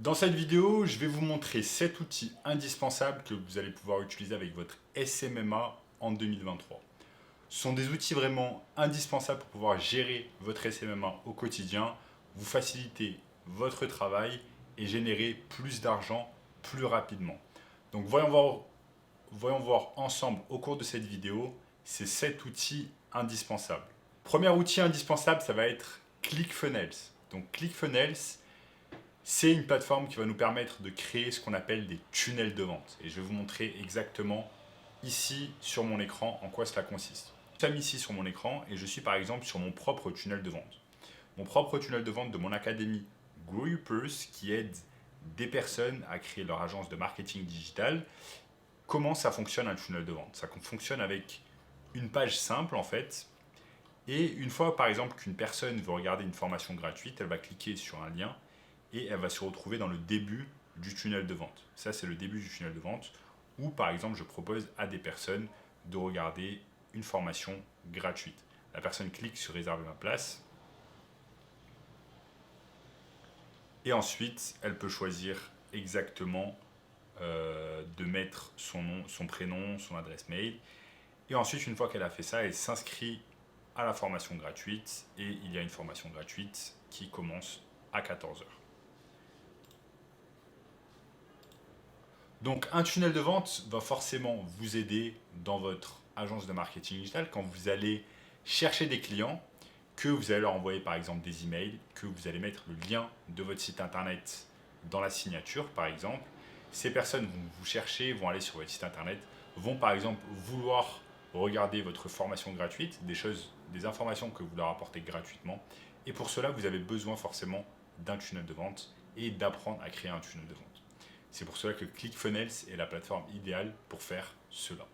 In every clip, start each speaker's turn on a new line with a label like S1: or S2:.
S1: Dans cette vidéo, je vais vous montrer 7 outils indispensables que vous allez pouvoir utiliser avec votre SMMA en 2023. Ce sont des outils vraiment indispensables pour pouvoir gérer votre SMMA au quotidien, vous faciliter votre travail et générer plus d'argent plus rapidement. Donc voyons voir ensemble au cours de cette vidéo ces 7 outils indispensables. Premier outil indispensable, ça va être ClickFunnels. Donc ClickFunnels, c'est une plateforme qui va nous permettre de créer ce qu'on appelle des tunnels de vente. Et je vais vous montrer exactement ici sur mon écran en quoi cela consiste. Je suis ici sur mon écran et je suis par exemple sur mon propre tunnel de vente. Mon propre tunnel de vente de mon académie Growupers qui aide des personnes à créer leur agence de marketing digital. Comment ça fonctionne un tunnel de vente? Ça fonctionne avec une page simple en fait. Et une fois par exemple qu'une personne veut regarder une formation gratuite, elle va cliquer sur un lien et elle va se retrouver dans le début du tunnel de vente. Ça, c'est le début du tunnel de vente où, par exemple, je propose à des personnes de regarder une formation gratuite. La personne clique sur réserver ma place et ensuite, elle peut choisir exactement de mettre son nom, son prénom, son adresse mail. Et ensuite, une fois qu'elle a fait ça, elle s'inscrit à la formation gratuite et il y a une formation gratuite qui commence à 14 heures. Donc un tunnel de vente va forcément vous aider dans votre agence de marketing digital quand vous allez chercher des clients, que vous allez leur envoyer par exemple des emails, que vous allez mettre le lien de votre site internet dans la signature par exemple. Ces personnes vont vous chercher, vont aller sur votre site internet, vont par exemple vouloir regarder votre formation gratuite, des informations que vous leur apportez gratuitement. Et pour cela, vous avez besoin forcément d'un tunnel de vente et d'apprendre à créer un tunnel de vente. C'est pour cela que ClickFunnels est la plateforme idéale pour faire cela.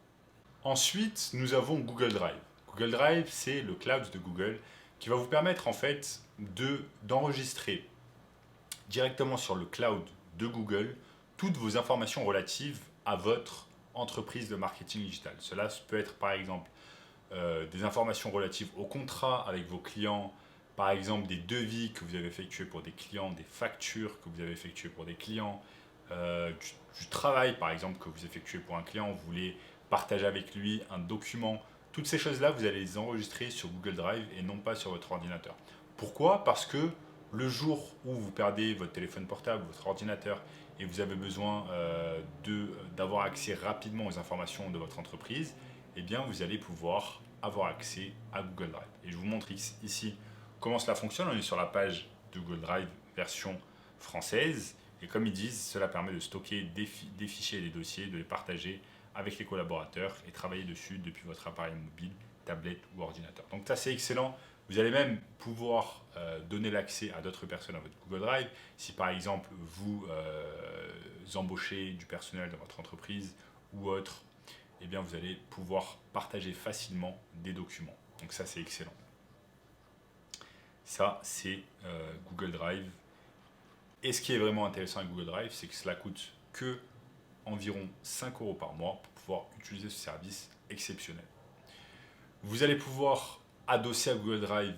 S1: Ensuite, nous avons Google Drive. Google Drive, c'est le cloud de Google qui va vous permettre en fait d'enregistrer directement sur le cloud de Google toutes vos informations relatives à votre entreprise de marketing digital. Cela peut être par exemple des informations relatives au contrat avec vos clients, par exemple des devis que vous avez effectués pour des clients, des factures que vous avez effectuées pour des clients, du travail par exemple que vous effectuez pour un client, vous voulez partager avec lui un document. Toutes ces choses-là, vous allez les enregistrer sur Google Drive et non pas sur votre ordinateur. Pourquoi? Parce que le jour où vous perdez votre téléphone portable, votre ordinateur, et vous avez besoin d'avoir accès rapidement aux informations de votre entreprise, eh bien vous allez pouvoir avoir accès à Google Drive. Et je vous montre ici comment cela fonctionne. On est sur la page de Google Drive version française. Et comme ils disent, cela permet de stocker des fichiers et des dossiers, de les partager avec les collaborateurs et travailler dessus depuis votre appareil mobile, tablette ou ordinateur. Donc ça c'est excellent. Vous allez même pouvoir donner l'accès à d'autres personnes à votre Google Drive. Si par exemple vous embauchez du personnel dans votre entreprise ou autre, eh bien vous allez pouvoir partager facilement des documents. Donc ça c'est excellent. Ça c'est Google Drive. Et ce qui est vraiment intéressant avec Google Drive, c'est que cela coûte que environ 5 € par mois pour pouvoir utiliser ce service exceptionnel. Vous allez pouvoir adosser à Google Drive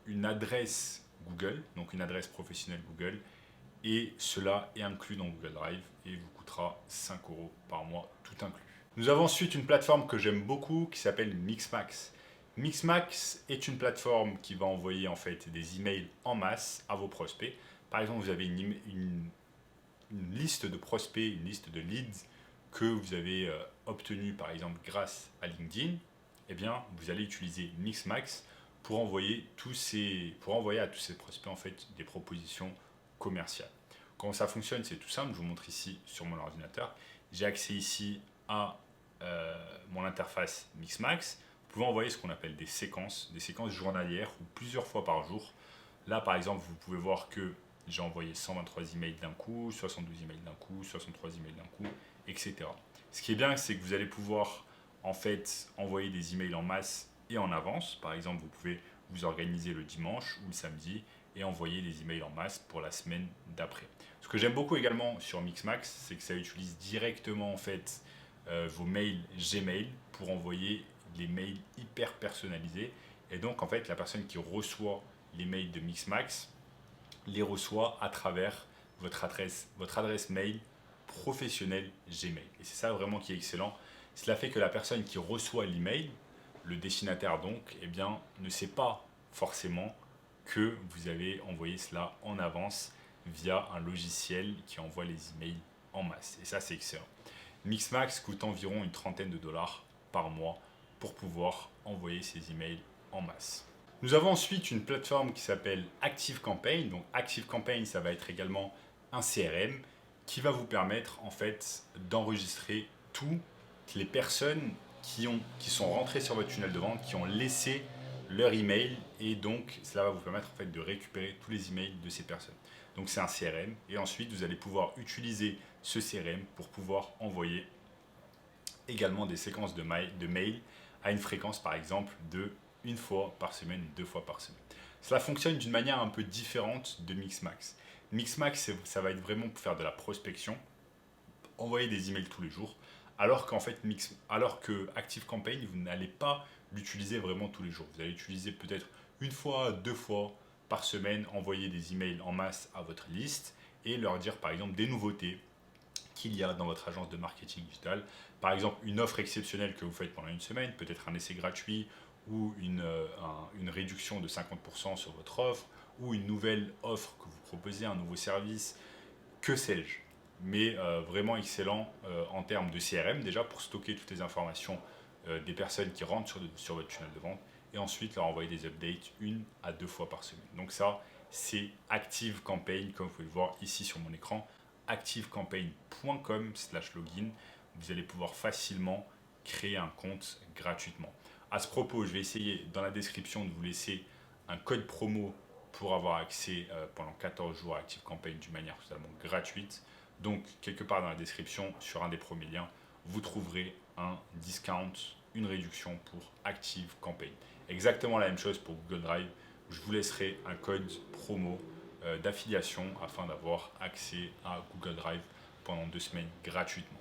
S1: une adresse Google, donc une adresse professionnelle Google, et cela est inclus dans Google Drive et vous coûtera 5 € par mois, tout inclus. Nous avons ensuite une plateforme que j'aime beaucoup qui s'appelle Mixmax. Mixmax est une plateforme qui va envoyer en fait des emails en masse à vos prospects. Par exemple, vous avez une liste de prospects, une liste de leads que vous avez obtenu par exemple grâce à LinkedIn. Eh bien, vous allez utiliser Mixmax pour envoyer à tous ces prospects en fait des propositions commerciales. Comment ça fonctionne? C'est tout simple. Je vous montre ici sur mon ordinateur. J'ai accès ici à mon interface Mixmax. Vous pouvez envoyer ce qu'on appelle des séquences journalières ou plusieurs fois par jour. Là, par exemple, vous pouvez voir que j'ai envoyé 123 emails d'un coup, 72 emails d'un coup, 63 emails d'un coup, etc. Ce qui est bien, c'est que vous allez pouvoir en fait envoyer des emails en masse et en avance. Par exemple, vous pouvez vous organiser le dimanche ou le samedi et envoyer des emails en masse pour la semaine d'après. Ce que j'aime beaucoup également sur Mixmax, c'est que ça utilise directement en fait vos mails Gmail pour envoyer les mails hyper personnalisés. Et donc en fait, la personne qui reçoit les mails de Mixmax les reçoit à travers votre adresse mail professionnelle Gmail. Et c'est ça vraiment qui est excellent. Cela fait que la personne qui reçoit l'email, le destinataire donc, eh bien, ne sait pas forcément que vous avez envoyé cela en avance via un logiciel qui envoie les emails en masse. Et ça, c'est excellent. Mixmax coûte environ une trentaine de dollars par mois pour pouvoir envoyer ces emails en masse. Nous avons ensuite une plateforme qui s'appelle ActiveCampaign. Donc ActiveCampaign, ça va être également un CRM qui va vous permettre en fait d'enregistrer toutes les personnes qui sont rentrées sur votre tunnel de vente, qui ont laissé leur email, et donc cela va vous permettre en fait de récupérer tous les emails de ces personnes. Donc c'est un CRM, et ensuite vous allez pouvoir utiliser ce CRM pour pouvoir envoyer également des séquences de mails à une fréquence par exemple de une fois par semaine, 2 fois par semaine. Cela fonctionne d'une manière un peu différente de Mixmax. Mixmax, ça va être vraiment pour faire de la prospection, envoyer des emails tous les jours, alors qu'en fait, alors que ActiveCampaign, vous n'allez pas l'utiliser vraiment tous les jours. Vous allez l'utiliser peut-être 1 fois, 2 fois par semaine, envoyer des emails en masse à votre liste et leur dire par exemple des nouveautés qu'il y a dans votre agence de marketing digital. Par exemple, une offre exceptionnelle que vous faites pendant une semaine, peut-être un essai gratuit ou une réduction de 50% sur votre offre, ou une nouvelle offre que vous proposez, un nouveau service, que sais-je. Mais vraiment excellent en termes de CRM, déjà pour stocker toutes les informations des personnes qui rentrent sur votre tunnel de vente, et ensuite leur envoyer des updates 1 à 2 fois par semaine. Donc ça, c'est ActiveCampaign, comme vous pouvez le voir ici sur mon écran, activecampaign.com/login. Vous allez pouvoir facilement créer un compte gratuitement. À ce propos, je vais essayer dans la description de vous laisser un code promo pour avoir accès pendant 14 jours à ActiveCampaign d'une manière totalement gratuite. Donc, quelque part dans la description, sur un des premiers liens, vous trouverez un discount, une réduction pour ActiveCampaign. Exactement la même chose pour Google Drive. Je vous laisserai un code promo d'affiliation afin d'avoir accès à Google Drive pendant 2 semaines gratuitement.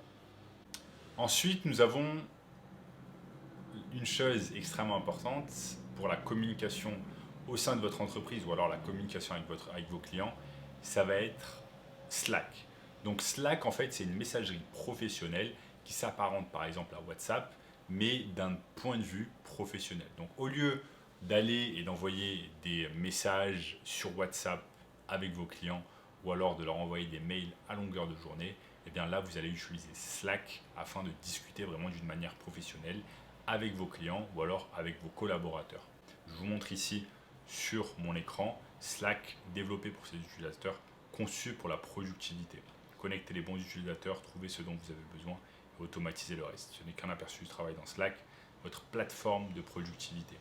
S1: Ensuite, nous avons une chose extrêmement importante pour la communication au sein de votre entreprise ou alors la communication avec vos clients, ça va être Slack. Donc Slack, en fait, c'est une messagerie professionnelle qui s'apparente par exemple à WhatsApp, mais d'un point de vue professionnel. Donc au lieu d'aller et d'envoyer des messages sur WhatsApp avec vos clients ou alors de leur envoyer des mails à longueur de journée, et bien là, vous allez utiliser Slack afin de discuter vraiment d'une manière professionnelle avec vos clients ou alors avec vos collaborateurs. Je vous montre ici sur mon écran Slack développé pour ces utilisateurs, conçu pour la productivité. Connectez les bons utilisateurs, trouvez ce dont vous avez besoin et automatisez le reste. Ce n'est qu'un aperçu du travail dans Slack, votre plateforme de productivité.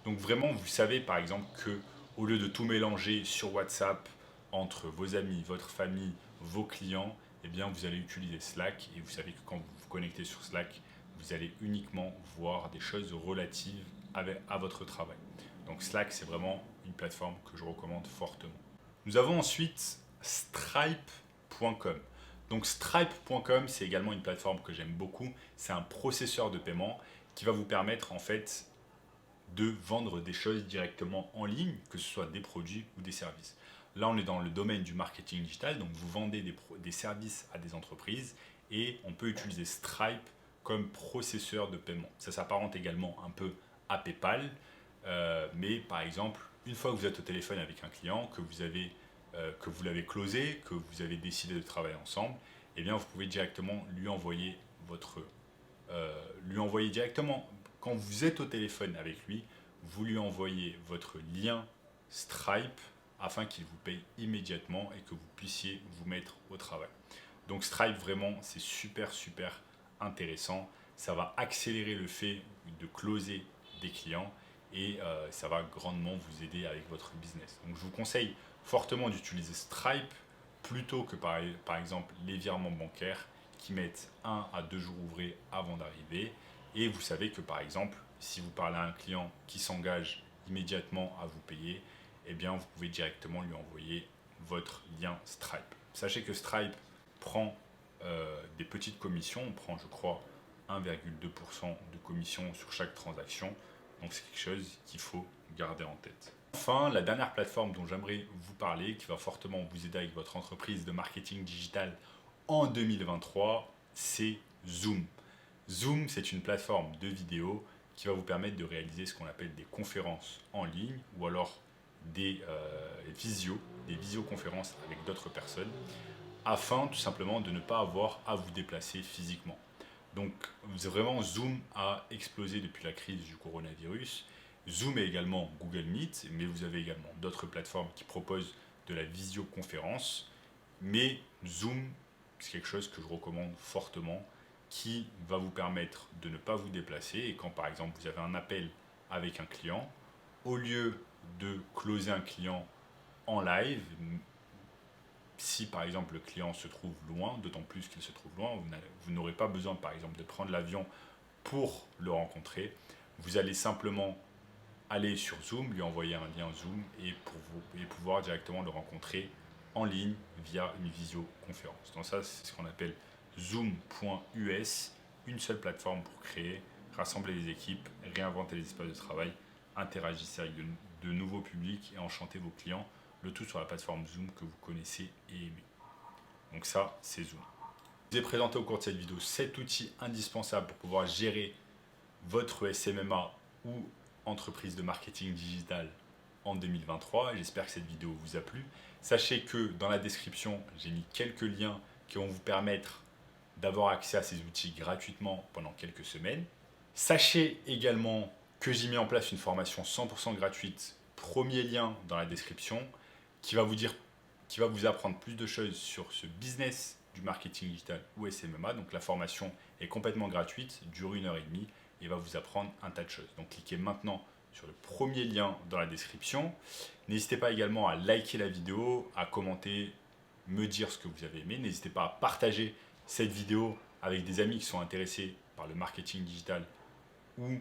S1: Donc vraiment, vous savez par exemple que au lieu de tout mélanger sur WhatsApp entre vos amis, votre famille, vos clients, eh bien vous allez utiliser Slack, et vous savez que quand vous vous connectez sur Slack, vous allez uniquement voir des choses relatives à votre travail. Donc Slack, c'est vraiment une plateforme que je recommande fortement. Nous avons ensuite Stripe.com. Donc Stripe.com, c'est également une plateforme que j'aime beaucoup. C'est un processeur de paiement qui va vous permettre en fait de vendre des choses directement en ligne, que ce soit des produits ou des services. Là, on est dans le domaine du marketing digital, donc vous vendez des services à des entreprises et on peut utiliser Stripe comme processeur de paiement. Ça s'apparente également un peu à PayPal, mais par exemple, une fois que vous êtes au téléphone avec un client, que vous l'avez closé, que vous avez décidé de travailler ensemble, eh bien vous pouvez directement lui envoyer directement, quand vous êtes au téléphone avec lui, vous lui envoyez votre lien Stripe afin qu'il vous paye immédiatement et que vous puissiez vous mettre au travail. Donc Stripe, vraiment, c'est super intéressant. Ça va accélérer le fait de closer des clients et ça va grandement vous aider avec votre business. Donc je vous conseille fortement d'utiliser Stripe plutôt que par exemple les virements bancaires qui mettent 1 à 2 jours ouvrés avant d'arriver. Et vous savez que par exemple, si vous parlez à un client qui s'engage immédiatement à vous payer, eh bien vous pouvez directement lui envoyer votre lien Stripe. Sachez que Stripe prend des petites commissions, on prend je crois 1,2% de commission sur chaque transaction, donc c'est quelque chose qu'il faut garder en tête. Enfin, la dernière plateforme dont j'aimerais vous parler, qui va fortement vous aider avec votre entreprise de marketing digital en 2023, c'est Zoom. Zoom, c'est une plateforme de vidéo qui va vous permettre de réaliser ce qu'on appelle des conférences en ligne ou alors des visioconférences avec d'autres personnes afin tout simplement de ne pas avoir à vous déplacer physiquement. Donc vraiment, Zoom a explosé depuis la crise du coronavirus. Zoom est également Google Meet, mais vous avez également d'autres plateformes qui proposent de la visioconférence. Mais Zoom, c'est quelque chose que je recommande fortement, qui va vous permettre de ne pas vous déplacer. Et quand par exemple vous avez un appel avec un client, au lieu de closer un client en live, si par exemple le client se trouve loin, d'autant plus qu'il se trouve loin, vous n'aurez pas besoin par exemple de prendre l'avion pour le rencontrer. Vous allez simplement aller sur Zoom, lui envoyer un lien Zoom et pouvoir directement le rencontrer en ligne via une visioconférence. Donc ça, c'est ce qu'on appelle zoom.us, une seule plateforme pour créer, rassembler les équipes, réinventer les espaces de travail, interagir avec de nouveaux publics et enchanter vos clients, le tout sur la plateforme Zoom que vous connaissez et aimez. Donc ça, c'est Zoom. Je vous ai présenté au cours de cette vidéo 7 outils indispensables pour pouvoir gérer votre SMMA ou entreprise de marketing digital en 2023. J'espère que cette vidéo vous a plu. Sachez que dans la description, j'ai mis quelques liens qui vont vous permettre d'avoir accès à ces outils gratuitement pendant quelques semaines. Sachez également que j'ai mis en place une formation 100% gratuite, premier lien dans la description, qui va vous apprendre plus de choses sur ce business du marketing digital ou SMMA. Donc la formation est complètement gratuite, dure 1 h 30 et va vous apprendre un tas de choses. Donc cliquez maintenant sur le premier lien dans la description. N'hésitez pas également à liker la vidéo, à commenter, me dire ce que vous avez aimé. N'hésitez pas à partager cette vidéo avec des amis qui sont intéressés par le marketing digital ou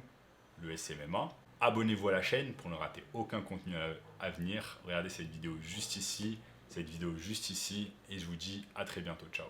S1: le SMMA. Abonnez-vous à la chaîne pour ne rater aucun contenu à venir. Regardez cette vidéo juste ici, et je vous dis à très bientôt. Ciao.